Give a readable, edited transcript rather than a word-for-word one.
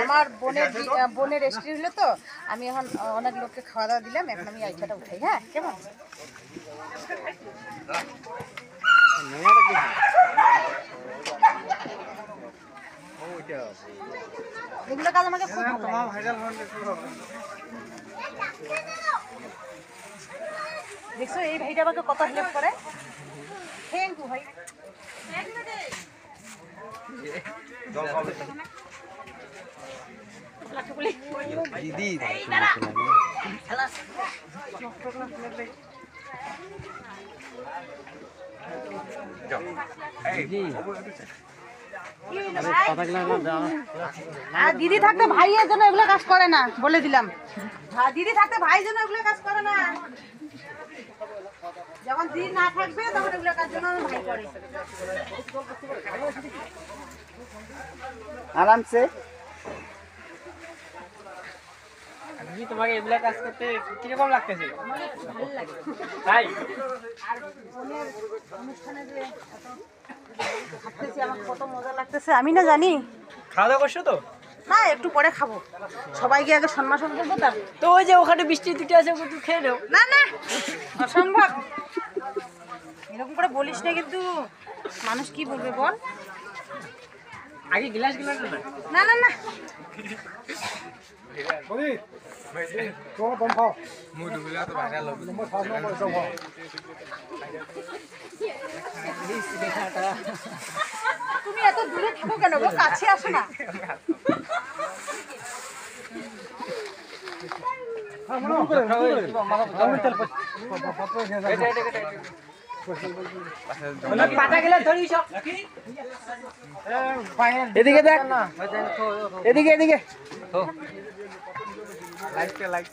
আমার বোনের রেস্টুরেন্ট হলো তো, আমি এখন অনেক লোককে খাওয়া দাওয়া দিলাম, এখন আমি আইটাটা উঠাই। হ্যাঁ, কেমন? এগুলো কাজ আমাকে খুব ভালো লাগে। দেখছো এই ভাইটা আমাকে কত হেল্প করে। থ্যাংক ইউ ভাই। দিদি দিদি থাকতে ভাইয়ের জন্য এগুলো কাজ করে না, বলে দিলাম। দিদি থাকতে ভাই জন্য এগুলো কাজ করে না। যখন দিদি না থাকবে তখন এগুলো কাজ জন্য ভাই করে। আরামসে দিদি তোমাকে এগুলা কাজ করতে কিরকম লাগতেছে? ভালো লাগে তাই? আর বোনের অনুষ্ঠানে যে থাকতেছি আমার কত মজা লাগতেছে আমি না জানি। খাওয়া দাওয়া করছো তো? না, একটু পরে খাবো। সবাইকে আগে সম্ভাষণ করবো তার। তো ওই যে ওখানে বৃষ্টি দুটো আছে, ওগুলো খেয়ে নাও। না না, অসম্ভব। এরকম করে বলিস না, কিন্তু মানুষ কি বলবে বল। আগে গ্লাস গুলো না না না, তুমি এত দূরে থাকো কেন গো? কাছে আসো না। এদিকে দেখ, এদিকে এদিকে লাইক